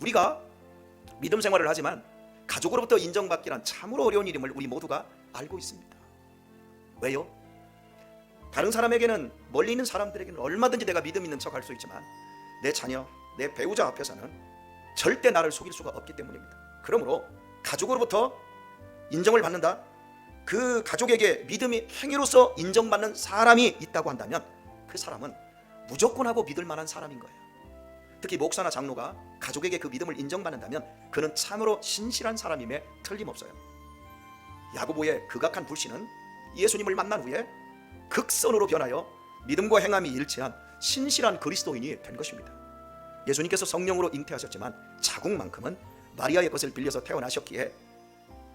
우리가 믿음 생활을 하지만 가족으로부터 인정받기란 참으로 어려운 일임을 우리 모두가 알고 있습니다. 왜요? 다른 사람에게는, 멀리 있는 사람들에게는 얼마든지 내가 믿음 있는 척 할 수 있지만 내 자녀, 내 배우자 앞에서는 절대 나를 속일 수가 없기 때문입니다. 그러므로 가족으로부터 인정을 받는다, 그 가족에게 믿음의 행위로서 인정받는 사람이 있다고 한다면 그 사람은 무조건 하고 믿을 만한 사람인 거예요. 특히 목사나 장로가 가족에게 그 믿음을 인정받는다면 그는 참으로 신실한 사람임에 틀림없어요. 야고보의 극악한 불신은 예수님을 만난 후에 극선으로 변하여 믿음과 행함이 일치한 신실한 그리스도인이 된 것입니다. 예수님께서 성령으로 잉태하셨지만 자궁만큼은 마리아의 것을 빌려서 태어나셨기에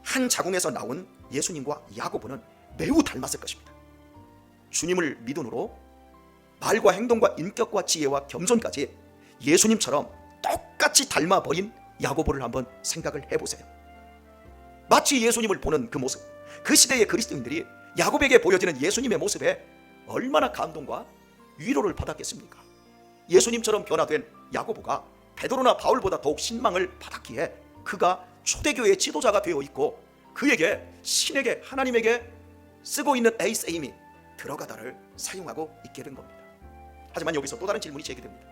한 자궁에서 나온 예수님과 야고보는 매우 닮았을 것입니다. 주님을 믿음으로 말과 행동과 인격과 지혜와 겸손까지 예수님처럼 똑같이 닮아버린 야고보를 한번 생각을 해보세요. 마치 예수님을 보는 그 모습, 그 시대의 그리스도인들이 야고보에게 보여지는 예수님의 모습에 얼마나 감동과 위로를 받았겠습니까? 예수님처럼 변화된 야고보가 베드로나 바울보다 더욱 신망을 받았기에 그가 초대교회의 지도자가 되어 있고 그에게 신에게, 하나님에게 쓰고 있는 에이세임이 들어가다를 사용하고 있게 된 겁니다. 하지만 여기서 또 다른 질문이 제기됩니다.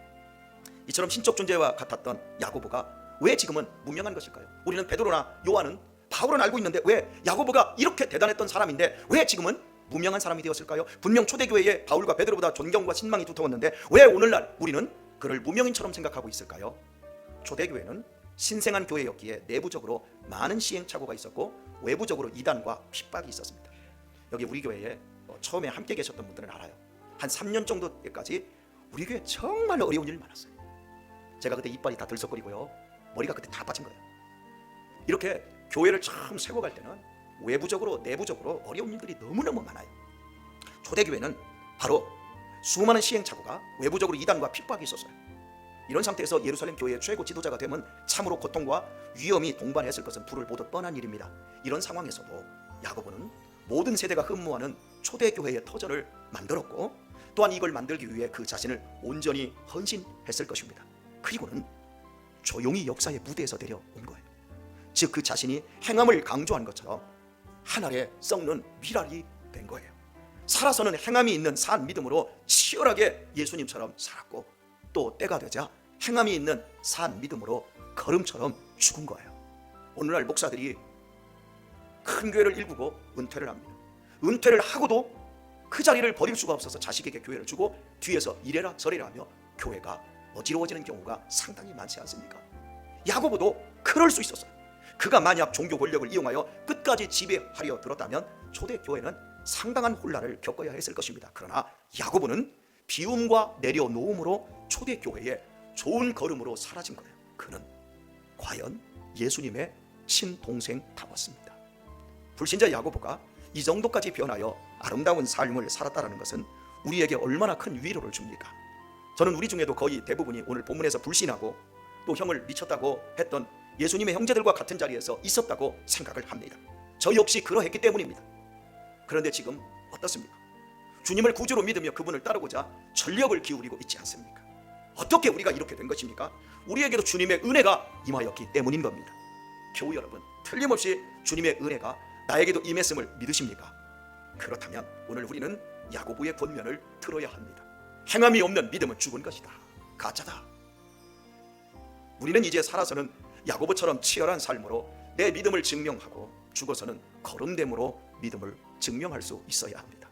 이처럼 신적 존재와 같았던 야고보가 왜 지금은 무명한 것일까요? 우리는 베드로나 요한은, 바울은 알고 있는데 왜 야고보가 이렇게 대단했던 사람인데 왜 지금은 무명한 사람이 되었을까요? 분명 초대교회에 바울과 베드로보다 존경과 신망이 두터웠는데 왜 오늘날 우리는 그를 무명인처럼 생각하고 있을까요? 초대교회는 신생한 교회였기에 내부적으로 많은 시행착오가 있었고 외부적으로 이단과 핍박이 있었습니다. 여기 우리 교회에 처음에 함께 계셨던 분들은 알아요. 한 3년 정도 때까지 우리 교회 정말 어려운 일 많았어요. 제가 그때 이빨이 다 들썩거리고요, 머리가 그때 다 빠진 거예요. 이렇게 교회를 처음 세워갈 때는 외부적으로 내부적으로 어려운 일들이 너무너무 많아요. 초대교회는 바로 수많은 시행착오가 외부적으로 이단과 핍박이 있었어요. 이런 상태에서 예루살렘 교회의 최고 지도자가 되면 참으로 고통과 위험이 동반했을 것은 불을 보듯 뻔한 일입니다. 이런 상황에서도 야고보는 모든 세대가 흠모하는 초대교회의 터전을 만들었고 또한 이걸 만들기 위해 그 자신을 온전히 헌신했을 것입니다. 그리고는 조용히 역사의 무대에서 내려온 거예요. 즉 그 자신이 행함을 강조한 것처럼 하늘에 썩는 미랄이 된 거예요. 살아서는 행함이 있는 산 믿음으로 치열하게 예수님처럼 살았고 또 때가 되자 행함이 있는 산 믿음으로 걸음처럼 죽은 거예요. 오늘날 목사들이 큰 교회를 일구고 은퇴를 합니다. 은퇴를 하고도 그 자리를 버릴 수가 없어서 자식에게 교회를 주고 뒤에서 이래라 저래라 하며 교회가 어지러워지는 경우가 상당히 많지 않습니까? 야고보도 그럴 수 있었어요. 그가 만약 종교 권력을 이용하여 끝까지 지배하려 들었다면 초대교회는 상당한 혼란을 겪어야 했을 것입니다. 그러나 야고보는 비움과 내려놓음으로 초대교회의 좋은 걸음으로 사라진 거예요. 그는 과연 예수님의 친동생다웠습니다. 불신자 야고보가 이 정도까지 변하여 아름다운 삶을 살았다는 것은 우리에게 얼마나 큰 위로를 줍니까? 저는 우리 중에도 거의 대부분이 오늘 본문에서 불신하고 또 형을 미쳤다고 했던 예수님의 형제들과 같은 자리에서 있었다고 생각을 합니다. 저 역시 그러했기 때문입니다. 그런데 지금 어떻습니까? 주님을 구주로 믿으며 그분을 따르고자 전력을 기울이고 있지 않습니까? 어떻게 우리가 이렇게 된 것입니까? 우리에게도 주님의 은혜가 임하였기 때문인 겁니다. 교우 여러분, 틀림없이 주님의 은혜가 나에게도 임했음을 믿으십니까? 그렇다면 오늘 우리는 야고보의 권면을 들어야 합니다. 행함이 없는 믿음은 죽은 것이다, 가짜다. 우리는 이제 살아서는 야고보처럼 치열한 삶으로 내 믿음을 증명하고 죽어서는 거듭됨으로 믿음을 증명할 수 있어야 합니다.